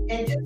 And just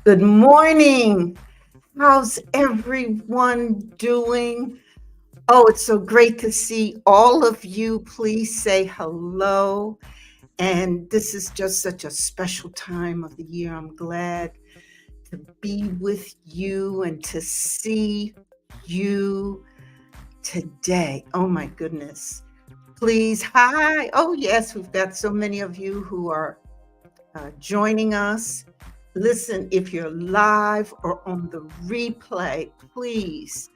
good morning. How's everyone doing? Oh, it's so great to see all of you. Please say hello. And this is just such a special time of the year. I'm glad to be with you and to see you today. Oh, my goodness. Please, hi. Oh, yes, we've got so many of you who are joining us. Listen, if you're live or on the replay, please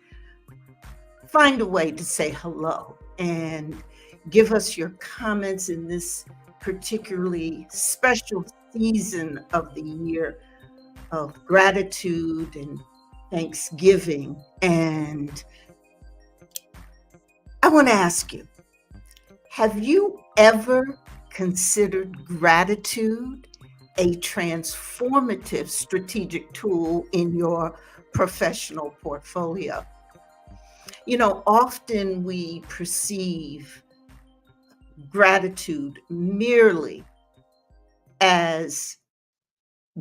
find a way to say hello and give us your comments in this particularly special season of the year of gratitude and Thanksgiving. And I want to ask you, have you ever considered gratitude a transformative strategic tool in your professional portfolio? You know, often we perceive gratitude merely as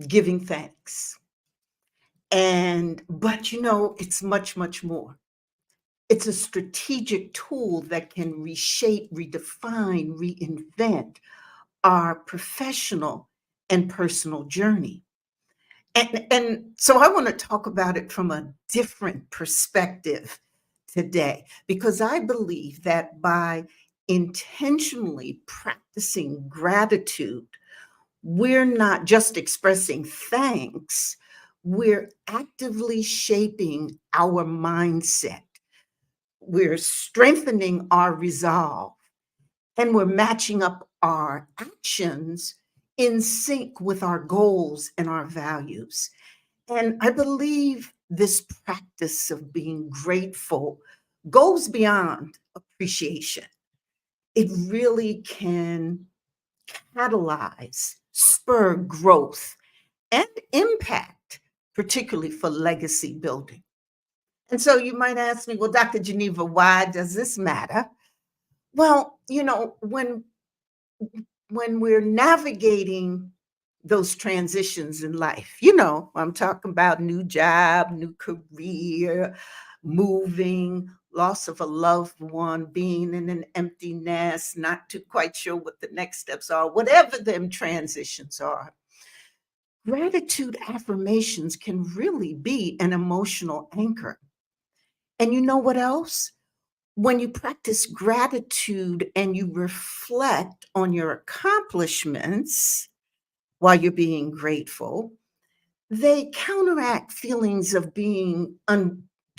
giving thanks. But you know, it's much, much more. It's a strategic tool that can reshape, redefine, reinvent our professional and personal journey. And so I want to talk about it from a different perspective today, because I believe that by intentionally practicing gratitude, we're not just expressing thanks, we're actively shaping our mindset. We're strengthening our resolve and we're matching up our actions in sync with our goals and our values. And I believe this practice of being grateful goes beyond appreciation. It really can catalyze, spur growth, and impact, particularly for legacy building. And so you might ask me, well, Dr. Geneva, why does this matter? Well, you know, when we're navigating those transitions in life, you know, I'm talking about new job, new career, moving, loss of a loved one, being in an empty nest, not too quite sure what the next steps are, whatever them transitions are. Gratitude affirmations can really be an emotional anchor. And you know what else? When you practice gratitude and you reflect on your accomplishments while you're being grateful, they counteract feelings of being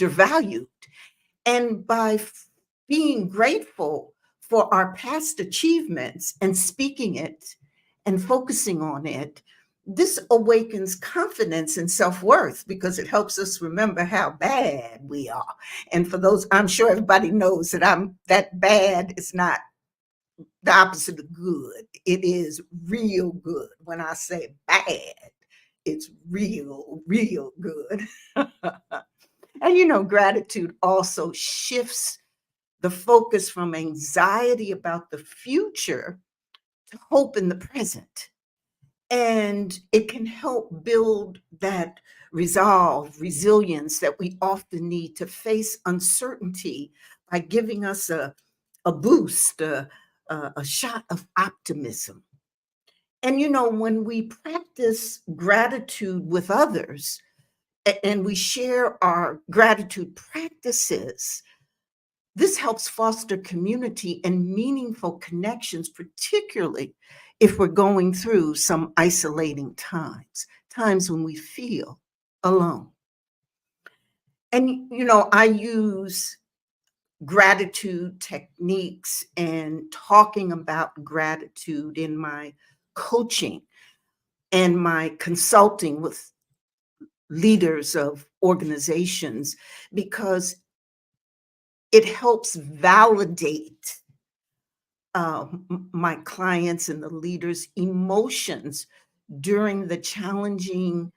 undervalued. And by being grateful for our past achievements and speaking it and focusing on it, this awakens confidence and self worth because it helps us remember how bad we are. And for those, I'm sure everybody knows that that bad is not the opposite of good. It is real good. When I say bad, it's real, real good. And gratitude also shifts the focus from anxiety about the future to hope in the present. And it can help build that resolve, resilience that we often need to face uncertainty by giving us a boost, a shot of optimism. And when we practice gratitude with others and we share our gratitude practices, this helps foster community and meaningful connections, particularly if we're going through some isolating times, times when we feel alone. And, I use gratitude techniques and talking about gratitude in my coaching and my consulting with leaders of organizations because it helps validate my clients and the leaders' emotions during the challenging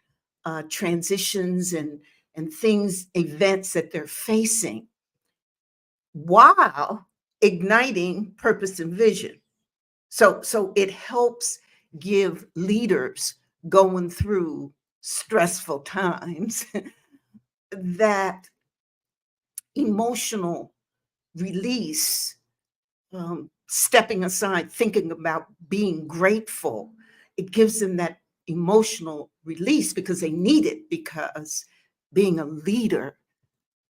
transitions and things, events that they're facing, while igniting purpose and vision. So it helps give leaders going through stressful times that emotional release, stepping aside, thinking about being grateful. It gives them that emotional release because they need it, because being a leader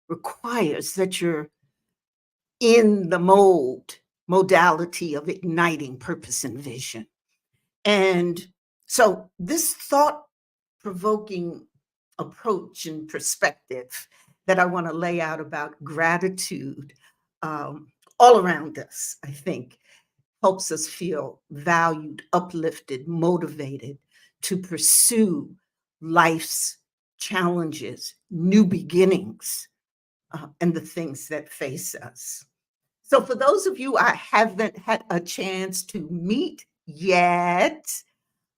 requires that you're in the modality of igniting purpose and vision. And so this thought provoking approach and perspective that I want to lay out about gratitude all around us, I think, helps us feel valued, uplifted, motivated to pursue life's challenges, new beginnings, and the things that face us. So, for those of you I haven't had a chance to meet yet,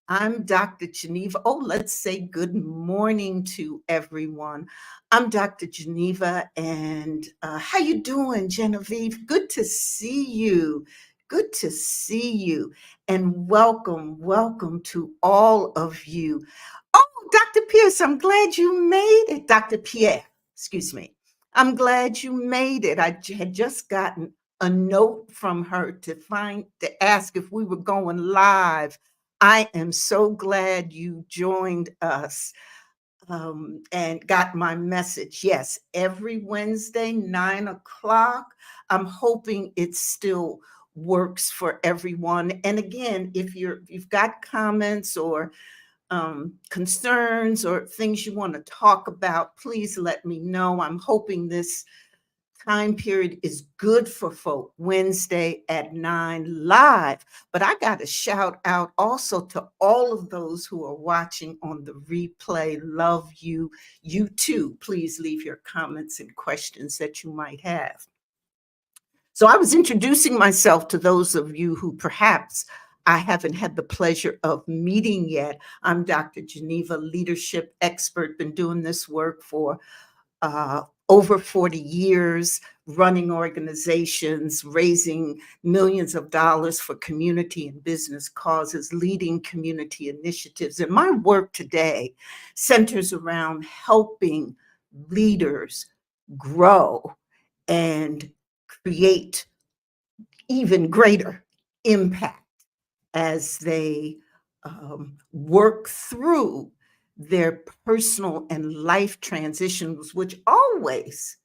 I'm Dr. Geneva. Oh, let's say good morning to everyone. I'm Dr. Geneva, and how you doing, Genevieve? Good to see you. Good to see you, and welcome, welcome to all of you. Oh, Dr. Pierce, I'm glad you made it. Dr. Pierre, excuse me. I'm glad you made it. Had just gotten a note from her to ask if we were going live. I am so glad you joined us and got my message. Yes, every Wednesday, 9 o'clock. I'm hoping it still works for everyone. And again, if you've got comments or concerns or things you want to talk about, please let me know. I'm hoping this time period is good for folk. Wednesday at 9 live. But I got to shout out also to all of those who are watching on the replay. Love you. You too. Please leave your comments and questions that you might have. So I was introducing myself to those of you who perhaps I haven't had the pleasure of meeting yet. I'm Dr. Geneva, leadership expert, been doing this work for over 40 years, running organizations, raising millions of dollars for community and business causes, leading community initiatives. And my work today centers around helping leaders grow and create even greater impact as they work through their personal and life transitions, which always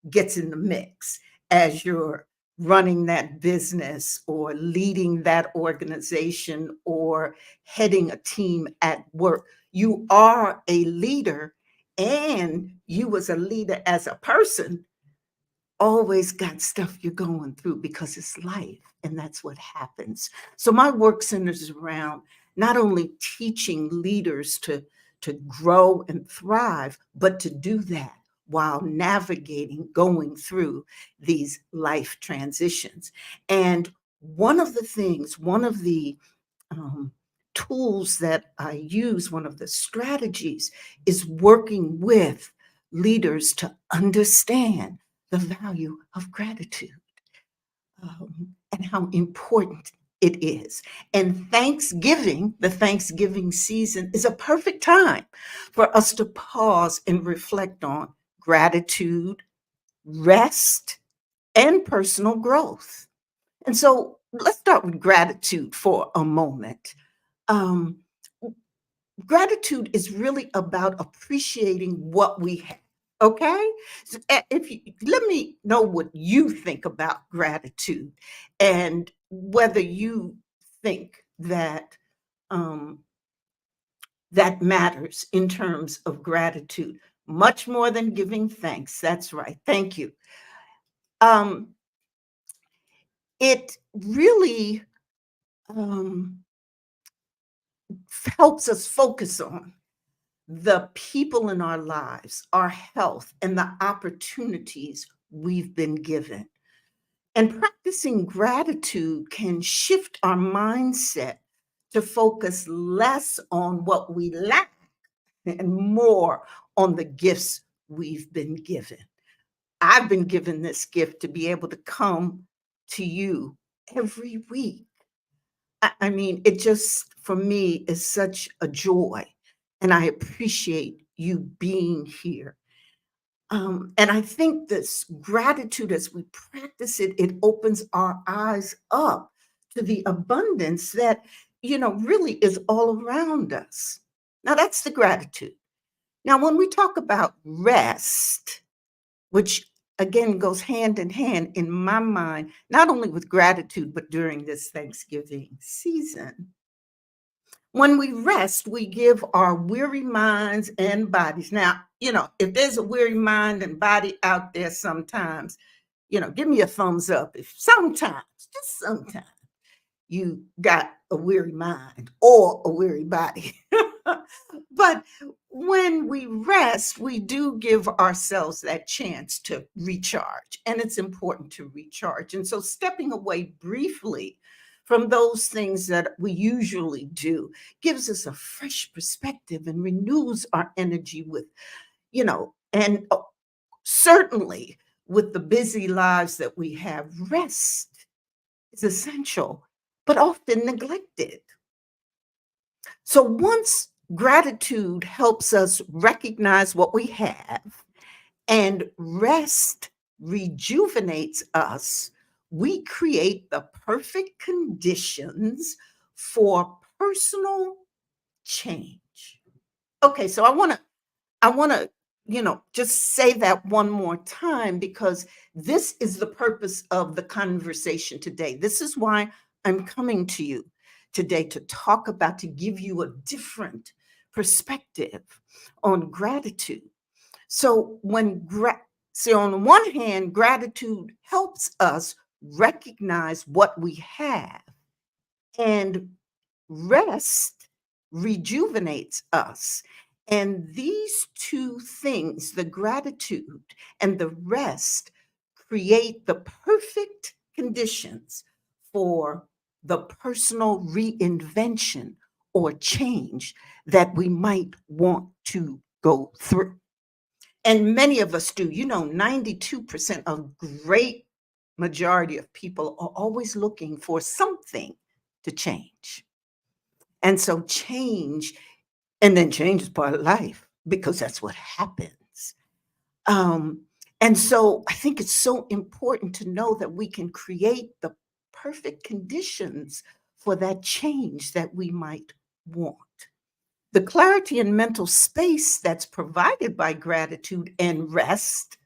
gets in the mix as you're running that business or leading that organization or heading a team at work. You are a leader and you as a leader, as a person, always got stuff you're going through because it's life and that's what happens. So my work centers around not only teaching leaders to grow and thrive, but to do that while navigating, going through these life transitions. And one of the um, tools that I use, one of the strategies is working with leaders to understand the value of gratitude, and how important it is. And Thanksgiving, the Thanksgiving season, is a perfect time for us to pause and reflect on gratitude, rest, and personal growth. And so let's start with gratitude for a moment. Um, Gratitude is really about appreciating what we have. Okay, so, if you let me know what you think about gratitude and whether you think that um, that matters in terms of gratitude much more than giving thanks. That's right. Thank you. Um, it really um, helps us focus on the people in our lives, our health, and the opportunities we've been given. And practicing gratitude can shift our mindset to focus less on what we lack and more on the gifts we've been given. I've been given this gift to be able to come to you every week. I mean, it just, for me, is such a joy. And I appreciate you being here. And I think this gratitude, as we practice it, it opens our eyes up to the abundance that, really is all around us. Now, that's the gratitude. Now, when we talk about rest, which again goes hand in hand in my mind, not only with gratitude, but during this Thanksgiving season, when we rest, we give our weary minds and bodies. Now, if there's a weary mind and body out there sometimes, give me a thumbs up if sometimes, just sometimes, you got a weary mind or a weary body. But when we rest, we do give ourselves that chance to recharge, and it's important to recharge. And so, stepping away briefly from those things that we usually do gives us a fresh perspective and renews our energy with, and certainly with the busy lives that we have, rest is essential, but often neglected. So once gratitude helps us recognize what we have and rest rejuvenates us, we create the perfect conditions for personal change. Okay, so I want to, just say that one more time because this is the purpose of the conversation today. This is why I'm coming to you today to talk about, to give you a different perspective on gratitude. So so on the one hand, gratitude helps us recognize what we have, and rest rejuvenates us. And these two things, the gratitude and the rest, create the perfect conditions for the personal reinvention or change that we might want to go through. And many of us do. 92% of great majority of people are always looking for something to change. And so change is part of life because that's what happens. Um, and so I think it's so important to know that we can create the perfect conditions for that change that we might want. The clarity and mental space that's provided by gratitude and rest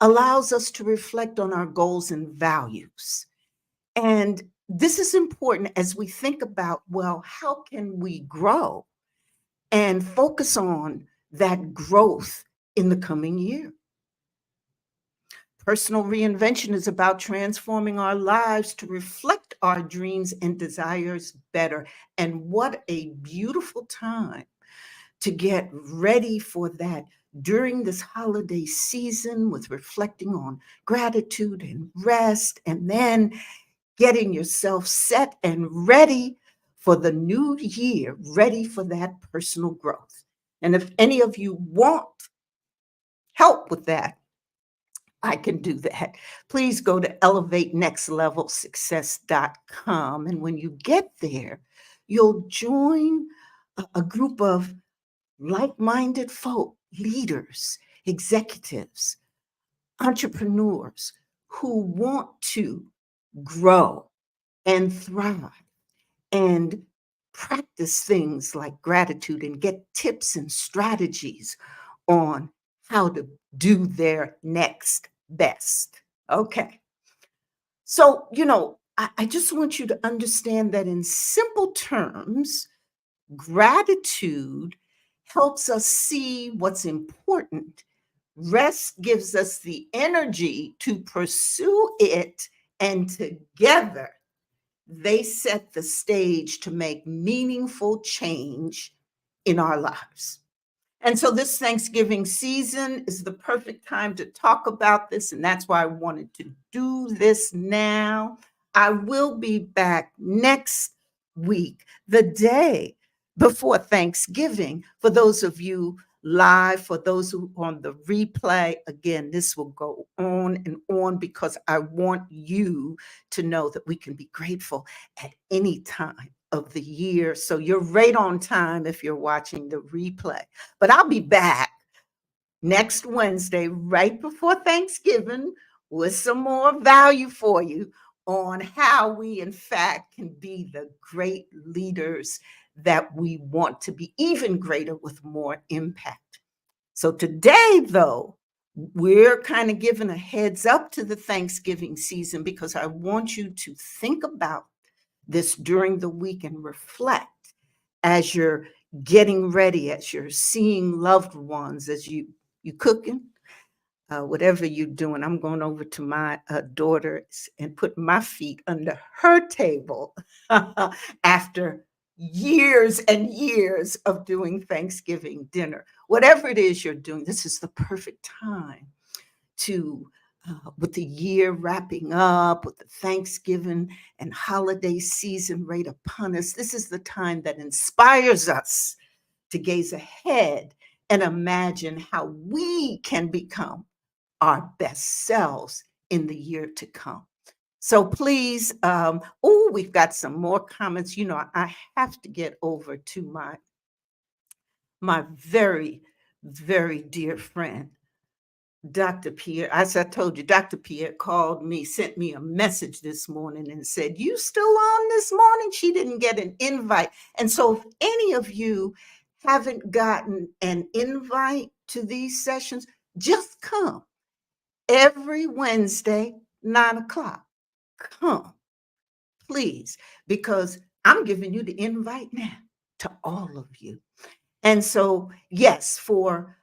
allows us to reflect on our goals and values. And this is important as we think about, well, how can we grow and focus on that growth in the coming year. Personal reinvention is about transforming our lives to reflect our dreams and desires better. And what a beautiful time to get ready for that during this holiday season with reflecting on gratitude and rest, and then getting yourself set and ready for the new year, ready for that personal growth. And if any of you want help with that, I can do that. Please go to elevatenextlevelsuccess.com. And when you get there, you'll join a group of like minded folk, leaders, executives, entrepreneurs who want to grow and thrive and practice things like gratitude and get tips and strategies on how to do their next best. Okay. So, I just want you to understand that in simple terms, gratitude helps us see what's important. Rest gives us the energy to pursue it, and together they set the stage to make meaningful change in our lives. And so this Thanksgiving season is the perfect time to talk about this. And that's why I wanted to do this now. I will be back next week, the day before Thanksgiving. For those of you live, for those who on the replay, again, this will go on and on because I want you to know that we can be grateful at any time of the year. So you're right on time if you're watching the replay. But I'll be back next Wednesday, right before Thanksgiving, with some more value for you on how we, in fact, can be the great leaders that we want to be, even greater with more impact. So today, though, we're kind of giving a heads up to the Thanksgiving season because I want you to think about this during the week and reflect as you're getting ready, as you're seeing loved ones, as you cooking, whatever you're doing. I'm going over to my daughter and put my feet under her table after years and years of doing Thanksgiving dinner. Whatever it is you're doing, this is the perfect time to, with the year wrapping up, with the Thanksgiving and holiday season right upon us, this is the time that inspires us to gaze ahead and imagine how we can become our best selves in the year to come. So please, we've got some more comments. I have to get over to my very, very dear friend, Dr. Pierre. As I told you, Dr. Pierre called me, sent me a message this morning and said, "You still on this morning?" She didn't get an invite. And so if any of you haven't gotten an invite to these sessions, just come every Wednesday, 9 o'clock. Come, please, because I'm giving you the invite now to all of you. And so, yes, for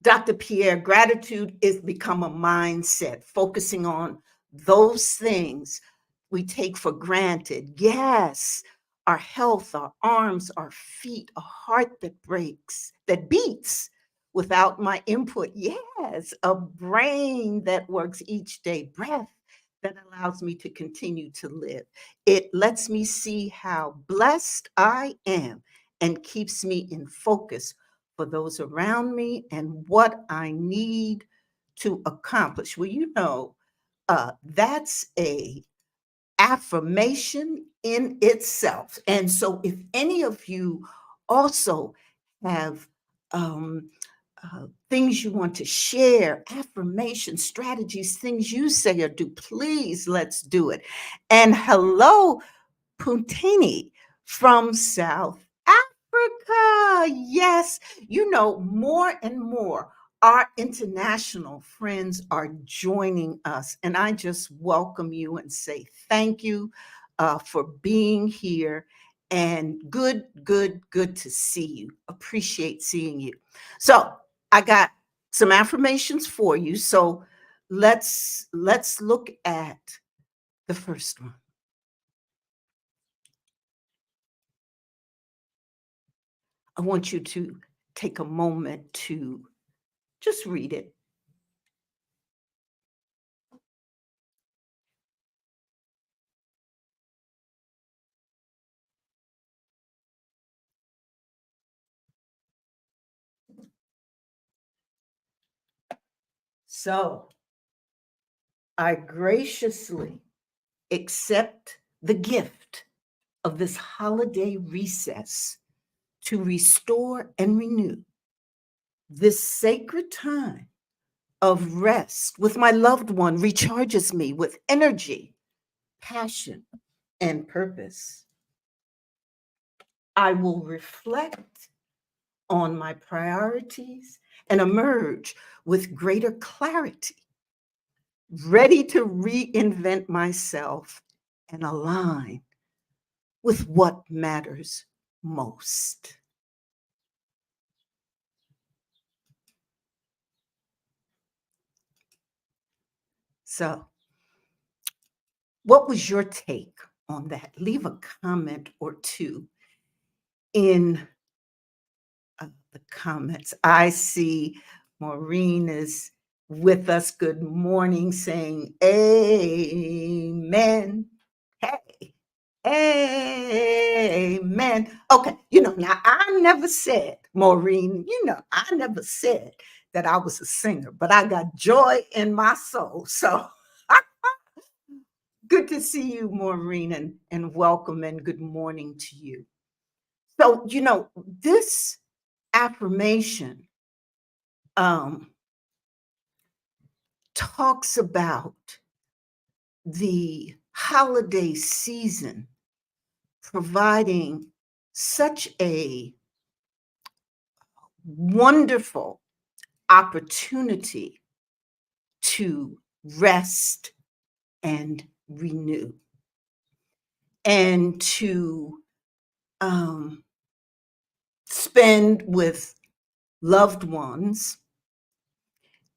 Dr. Pierre, gratitude is become a mindset, focusing on those things we take for granted. Yes, our health, our arms, our feet, a heart that breaks, that beats without my input. Yes, a brain that works each day, breath that allows me to continue to live. It lets me see how blessed I am and keeps me in focus for those around me and what I need to accomplish. Well, that's a affirmation in itself. And so if any of you also have things you want to share, affirmation strategies, things you say or do, please let's do it. And hello, Puntini from South Africa. Yes, more and more our international friends are joining us. And I just welcome you and say thank you for being here and good to see you. Appreciate seeing you. So I got some affirmations for you. So let's look at the first one. I want you to take a moment to just read it. So I graciously accept the gift of this holiday recess to restore and renew this sacred time of rest with my loved one recharges me with energy, passion, and purpose. I will reflect on my priorities and emerge with greater clarity, ready to reinvent myself and align with what matters most. So, what was your take on that? Leave a comment or two in the comments. I see Maureen is with us. Good morning, saying amen. Hey, amen. Okay, now I never said, Maureen, I never said that I was a singer, but I got joy in my soul. So good to see you, Maureen, and welcome and good morning to you. So, this affirmation um, talks about the holiday season providing such a wonderful opportunity to rest and renew and to spend with loved ones.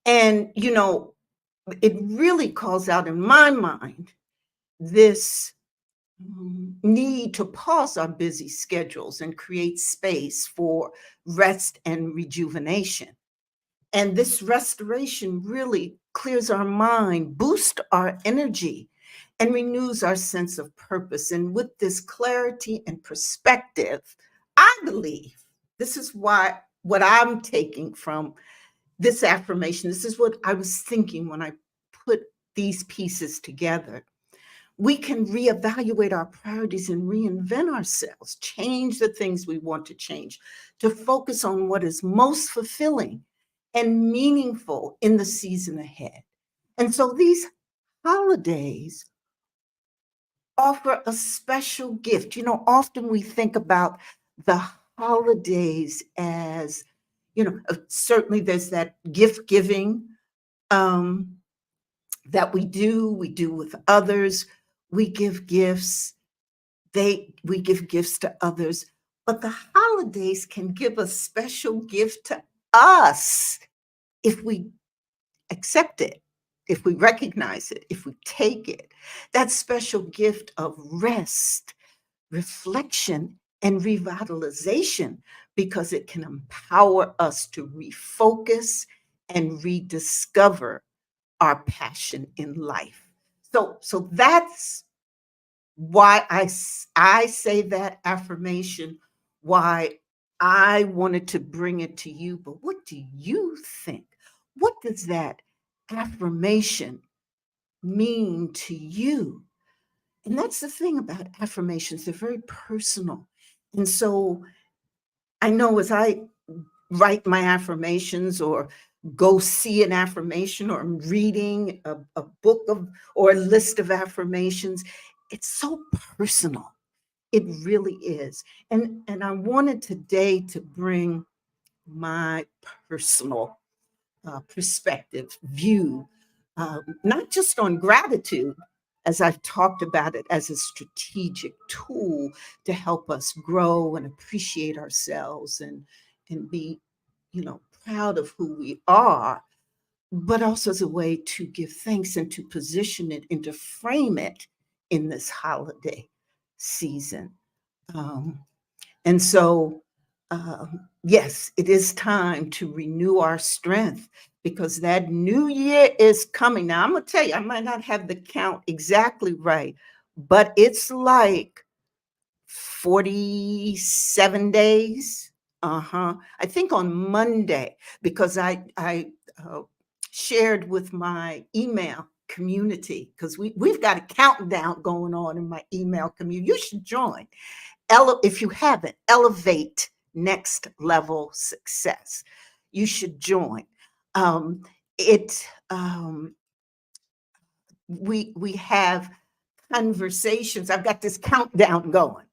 And, it really calls out in my mind this need to pause our busy schedules and create space for rest and rejuvenation. And this restoration really clears our mind, boosts our energy, and renews our sense of purpose. And with this clarity and perspective, I believe this is what I'm taking from this affirmation. This is what I was thinking when I put these pieces together. We can reevaluate our priorities and reinvent ourselves, change the things we want to change, to focus on what is most fulfilling and meaningful in the season ahead. And so these holidays offer a special gift. Often we think about the holidays as, certainly there's that gift giving um, that we do with others. We give gifts, we give gifts to others, but the holidays can give a special gift to us if we accept it, if we recognize it, if we take it. That special gift of rest, reflection, and revitalization, because it can empower us to refocus and rediscover our passion in life. So that's why I say that affirmation, why I wanted to bring it to you. But what do you think? What does that affirmation mean to you? And that's the thing about affirmations, they're very personal. And so I know as I write my affirmations or go see an affirmation or I'm reading a book of or a list of affirmations, it's so personal. It really is. And I wanted today to bring my personal perspective, view, not just on gratitude, as I've talked about it, as a strategic tool to help us grow and appreciate ourselves and be, proud of who we are, but also as a way to give thanks and to position it and to frame it in this holiday season. Um, and so, yes, it is time to renew our strength because that new year is coming. Now, I'm going to tell you, I might not have the count exactly right, but it's like 47 days. Uh-huh. I think on Monday, because I shared with my email community, because we've got a countdown going on in my email community. You should join. If you haven't, Elevate Next Level Success. You should join. Um, it we have conversations. I've got this countdown going.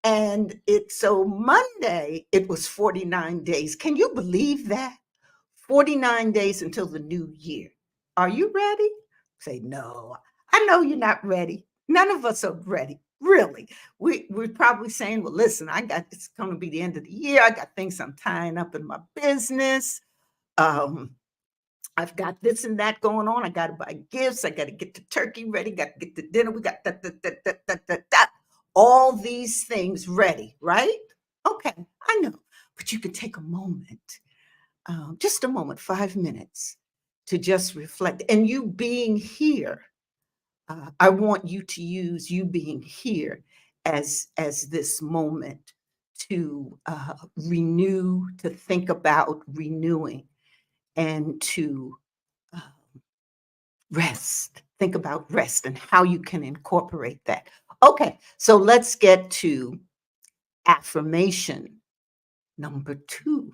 And so Monday, it was 49 days. Can you believe that? 49 days until the new year. Are you ready? Say, no, I know you're not ready. None of us are ready. Really. We're probably saying, well, listen, it's going to be the end of the year. I got things I'm tying up in my business. Um, I've got this and that going on. I got to buy gifts. I got to get the turkey ready. Got to get the dinner. We got all these things ready, right? Okay, I know. But you can take a moment, just a moment, 5 minutes to just reflect. And you being here, I want you to use you being here as this moment to renew, to think about renewing, and to uh, rest. Think about rest and how you can incorporate that. Okay, so let's get to affirmation number 2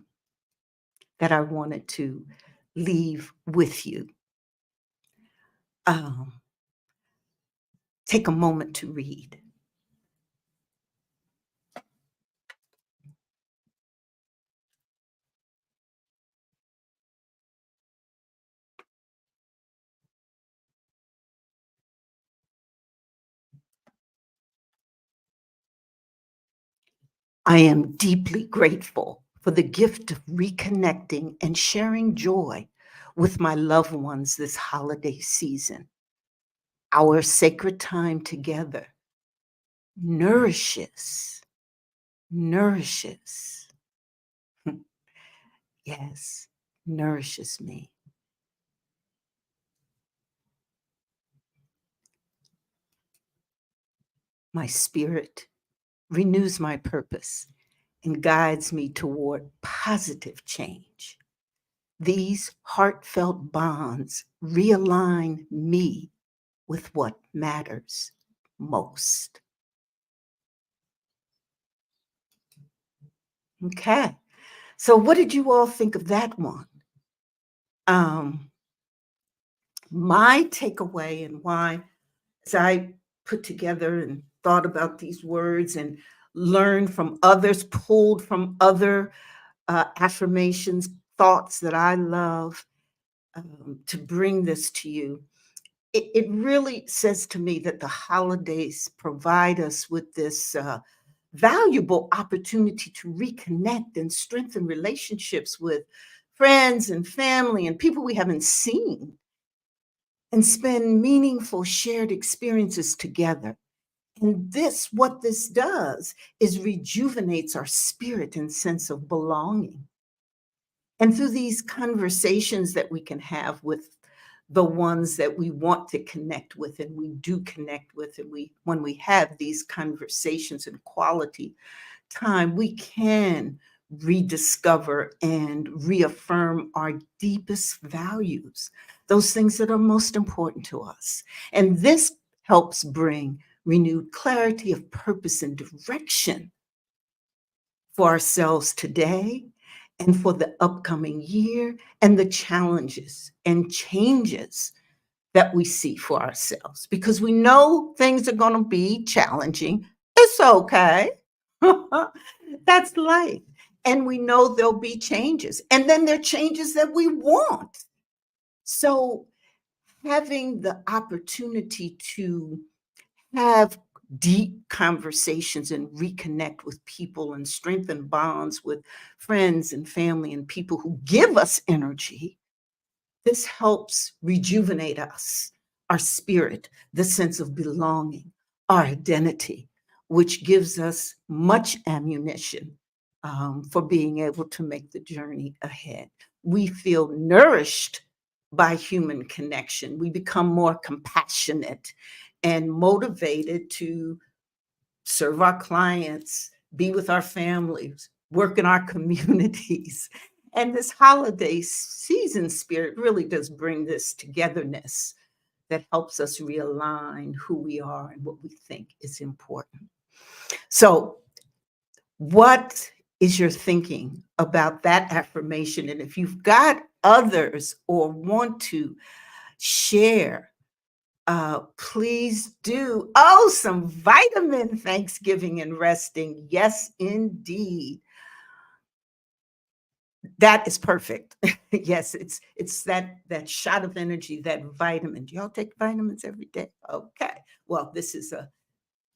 that I wanted to leave with you. Um, Take a moment to read. I am deeply grateful for the gift of reconnecting and sharing joy with my loved ones this holiday season. Our sacred time together nourishes, nourishes, yes, nourishes me. My spirit renews my purpose and guides me toward positive change. These heartfelt bonds realign me with what matters most. Okay. So, what did you all think of that one? Um, my takeaway and why, as I put together and thought about these words and learned from others, pulled from other affirmations, thoughts that I love to bring this to you, it really says to me that the holidays provide us with this valuable opportunity to reconnect and strengthen relationships with friends and family and people we haven't seen and spend meaningful shared experiences together. And what this does is rejuvenates our spirit and sense of belonging. And through these conversations that we can have with the ones that we want to connect with and we do connect with, and when we have these conversations in quality time, we can rediscover and reaffirm our deepest values, those things that are most important to us. And this helps bring renewed clarity of purpose and direction for ourselves today and for the upcoming year and the challenges and changes that we see for ourselves because we know things are going to be challenging. It's okay. That's life. And we know there'll be changes. And then there are changes that we want. So having the opportunity to have deep conversations and reconnect with people and strengthen bonds with friends and family and people who give us energy, this helps rejuvenate us, our spirit, the sense of belonging, our identity, which gives us much ammunition for being able to make the journey ahead. We feel nourished by human connection. We become more compassionate and motivated to serve our clients, be with our families, work in our communities. And this holiday season spirit really does bring this togetherness that helps us realign who we are and what we think is important. So, what is your thinking about that affirmation? And if you've got others or want to share, please do. Oh, some vitamin Thanksgiving and resting. Yes, indeed. That is perfect. Yes, it's that shot of energy, that vitamin. Do y'all take vitamins every day? Okay. Well, this is a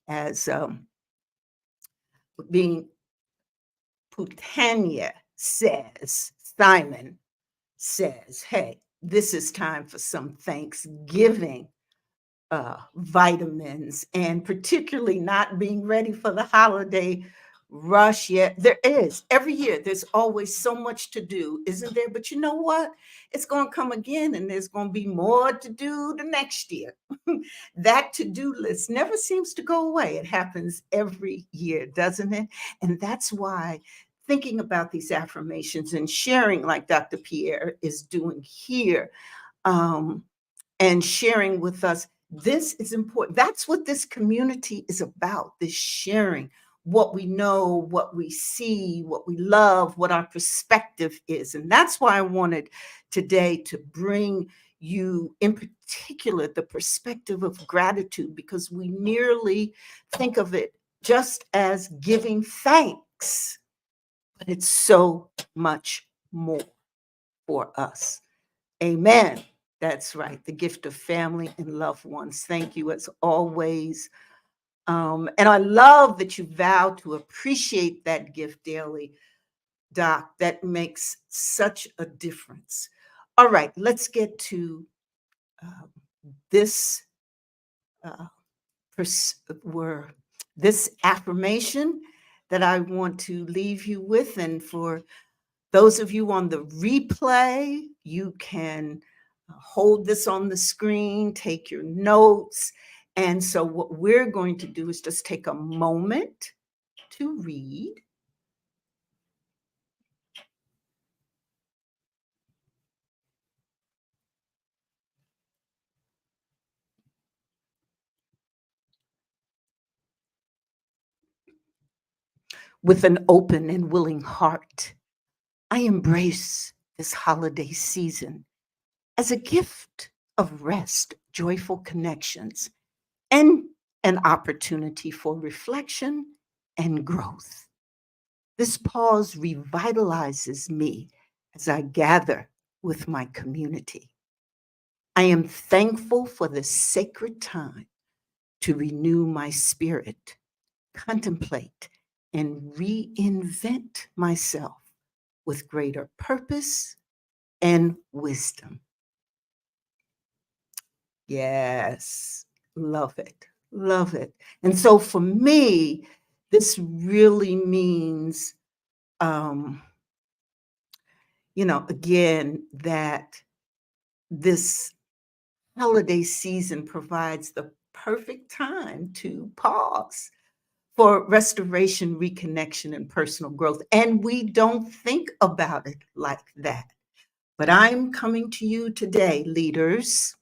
as being Putanya says, Simon says, hey, this is time for some Thanksgiving vitamins, and particularly not being ready for the holiday rush yet. There is every year, there's always so much to do, isn't there? But you know what? It's going to come again, and there's going to be more to do the next year. That to do list never seems to go away. It happens every year, doesn't it? And that's why thinking about these affirmations and sharing, like Dr. Pierre is doing here, um, and sharing with us. This is important. That's what this community is about, this sharing what we know, what we see, what we love, what our perspective is. And that's why I wanted today to bring you, in particular, the perspective of gratitude, because we merely think of it just as giving thanks, but it's so much more for us. Amen. That's right. The gift of family and loved ones. Thank you as always. And I love that you vow to appreciate that gift daily, Doc. That makes such a difference. All right, let's get to uh, this uh, where this affirmation that I want to leave you with. And for those of you on the replay, you can hold this on the screen, take your notes. And so, what we're going to do is just take a moment to read. With an open and willing heart, I embrace this holiday season as a gift of rest, joyful connections, and an opportunity for reflection and growth. This pause revitalizes me as I gather with my community. I am thankful for this sacred time to renew my spirit, contemplate, and reinvent myself with greater purpose and wisdom. Yes, love it. Love it. And so for me, this really means, um, again, that this holiday season provides the perfect time to pause for restoration, reconnection, and personal growth. And we don't think about it like that. But I'm coming to you today, leaders,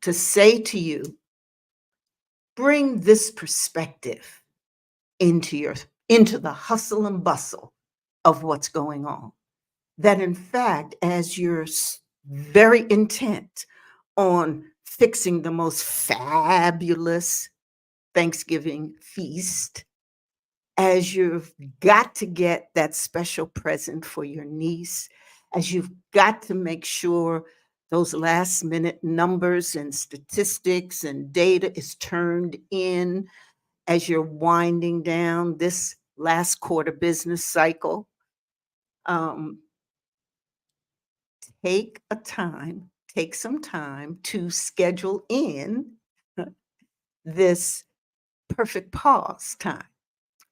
to say to you, bring this perspective into your into the hustle and bustle of what's going on. That in fact, as you're very intent on fixing the most fabulous Thanksgiving feast, as you've got to get that special present for your niece, as you've got to make sure Those last minute numbers and statistics and data is turned in as you're winding down this last quarter business cycle. Um, take some time to schedule in this perfect pause time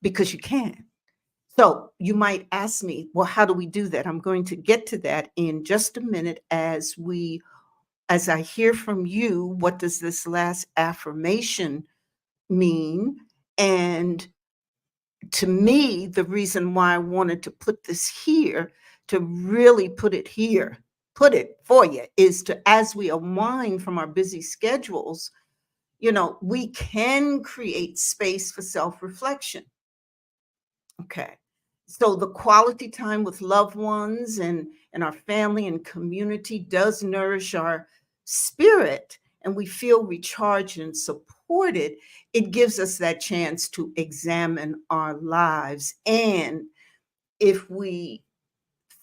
because you can. So you might ask me, well, how do we do that? I'm going to get to that in just a minute as I hear from you, what does this last affirmation mean? And to me, the reason why I wanted to put this here, to really put it here, put it for you, is to, as we unwind from our busy schedules, we can create space for self reflection. Okay. So the quality time with loved ones and our family and community does nourish our spirit, and we feel recharged and supported. It gives us that chance to examine our lives. And if we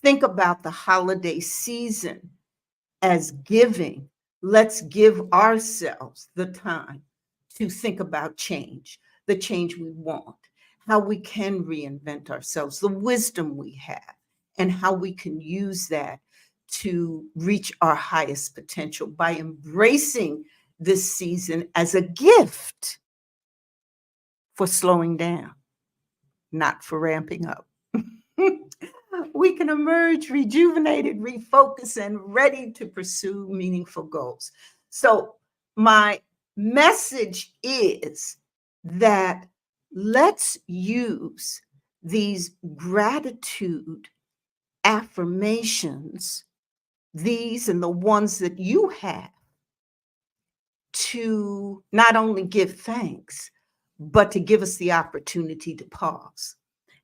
think about the holiday season as giving, let's give ourselves the time to think about change, the change we want, how we can reinvent ourselves, the wisdom we have, and how we can use that to reach our highest potential by embracing this season as a gift for slowing down, not for ramping up. We can emerge rejuvenated, refocused, and ready to pursue meaningful goals. So, my message is that let's use these gratitude affirmations, these and the ones that you have, to not only give thanks, but to give us the opportunity to pause.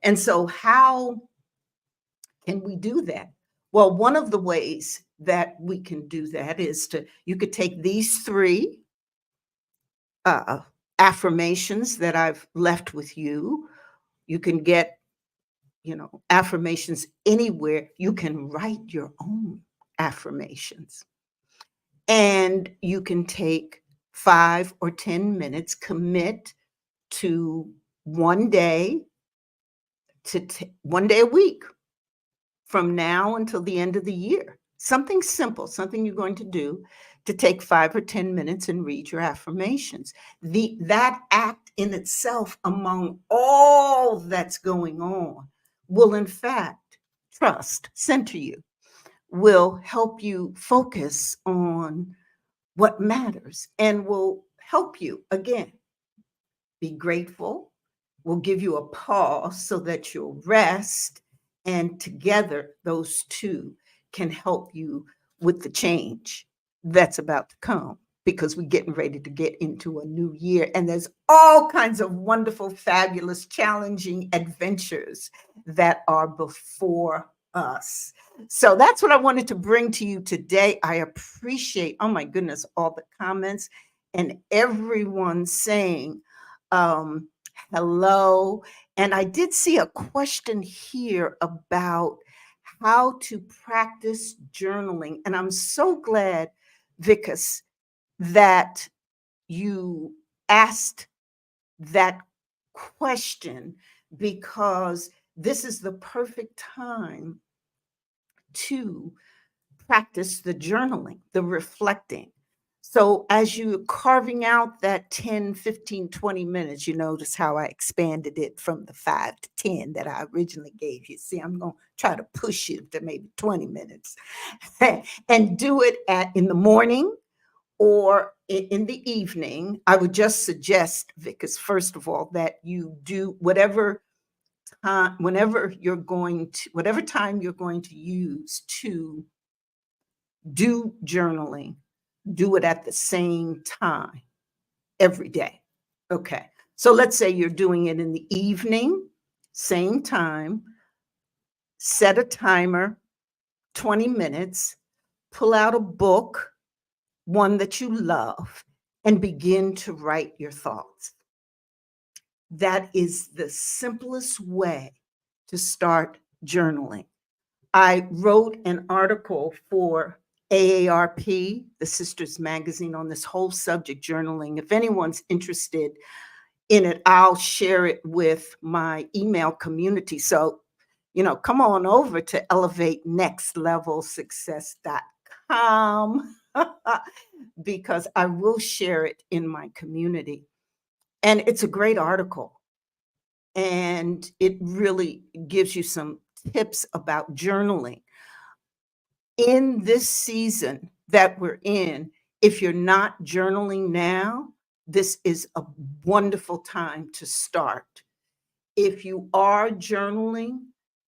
And so, how can we do that? Well, one of the ways that we can do that is you could take these three uh, affirmations that I've left with you. You can get, affirmations anywhere. You can write your own affirmations. And you can take 5 or 10 minutes, commit to one day, one day a week from now until the end of the year. Something simple, something you're going to do, to take 5 or 10 minutes and read your affirmations. That act in itself, among all that's going on, will in fact center you, will help you focus on what matters, and will help you, again, be grateful. We'll give you a pause so that you'll rest. And together, those two can help you with the change that's about to come, because we're getting ready to get into a new year. And there's all kinds of wonderful, fabulous, challenging adventures that are before us. So that's what I wanted to bring to you today. I appreciate, oh my goodness, all the comments and everyone saying, um, hello. And I did see a question here about how to practice journaling. And I'm so glad, Vikas, that you asked that question, because this is the perfect time to practice the journaling, the reflecting. So as you're carving out that 10, 15, 20 minutes, you notice how I expanded it from the 5 to 10 that I originally gave you. See, I'm going to try to push you to maybe 20 minutes and do it in the morning or in the evening. I would just suggest, Vickers, first of all, that you do whatever whatever time you're going to use to do journaling, do it at the same time every day. Okay. So let's say you're doing it in the evening, same time, set a timer, 20 minutes, pull out a book, one that you love, and begin to write your thoughts. That is the simplest way to start journaling. I wrote an article for AARP, the Sisters Magazine, on this whole subject, journaling. If anyone's interested in it, I'll share it with my email community. So, come on over to elevatenextlevelsuccess.com because I will share it in my community. And it's a great article. And it really gives you some tips about journaling. In this season that we're in, if you're not journaling now, this is a wonderful time to start. If you are journaling,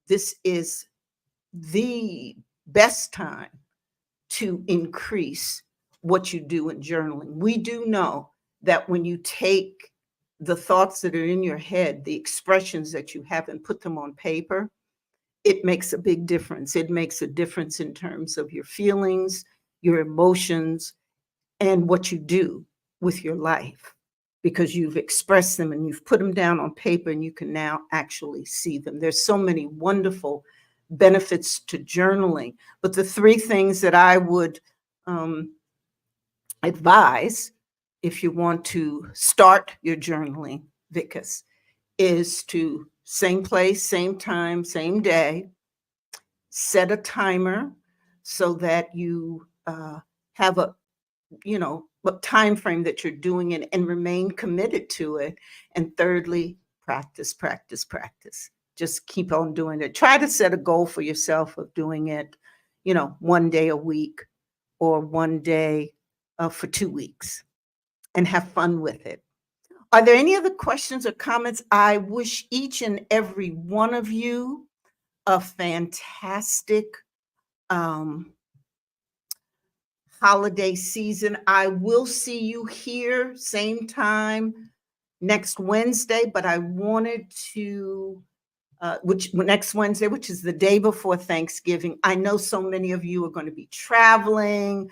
this is the best time to increase what you do in journaling. We do know that when you take the thoughts that are in your head, the expressions that you have, and put them on paper, it makes a big difference. It makes a difference in terms of your feelings, your emotions, and what you do with your life, because you've expressed them and you've put them down on paper and you can now actually see them. There's so many wonderful benefits to journaling. But the three things that I would advise if you want to start your journaling, Vicus, is to same place, same time, same day, set a timer so that you have a what time frame that you're doing it and remain committed to it. And thirdly, practice, practice, practice. Just keep on doing it. Try to set a goal for yourself of doing it, one day a week or one day for 2 weeks, and have fun with it. Are there any other questions or comments? I wish each and every one of you a fantastic holiday season. I will see you here same time next Wednesday, but I wanted to next Wednesday, which is the day before Thanksgiving. I know so many of you are going to be traveling.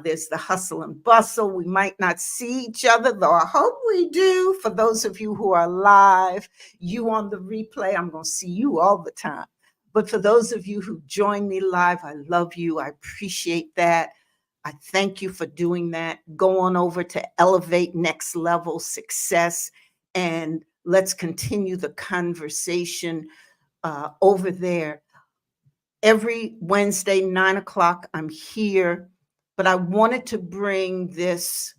There's the hustle and bustle. We might not see each other, though I hope we do. For those of you who are live, you on the replay, I'm going to see you all the time. But for those of you who join me live, I love you. I appreciate that. I thank you for doing that. Go on over to Elevate Next Level Success, and let's continue the conversation over there. Every Wednesday, 9 o'clock, I'm here. But I wanted to bring this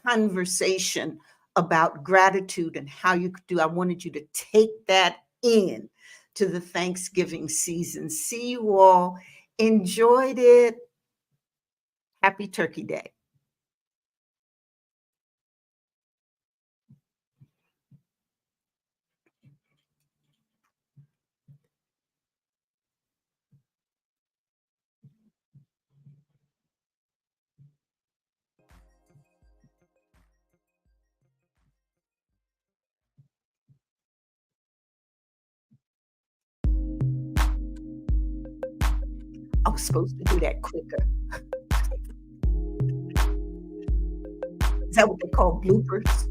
conversation about gratitude and how you could do. I wanted you to take that in to the Thanksgiving season. See you all. Enjoyed it. Happy Turkey Day. I was supposed to do that quicker. Is that what they call bloopers?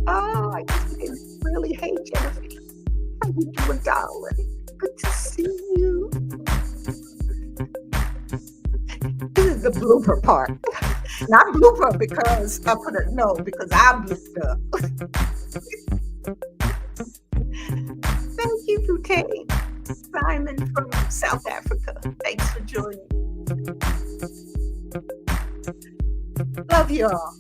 Ah, I just really hate Jennifer. How you doing, darling? Good to see you. This is the blooper part. Not blooper because because I blooped up. Thank you, Bouquet. Simon from South Africa. Thanks for joining. Love y'all.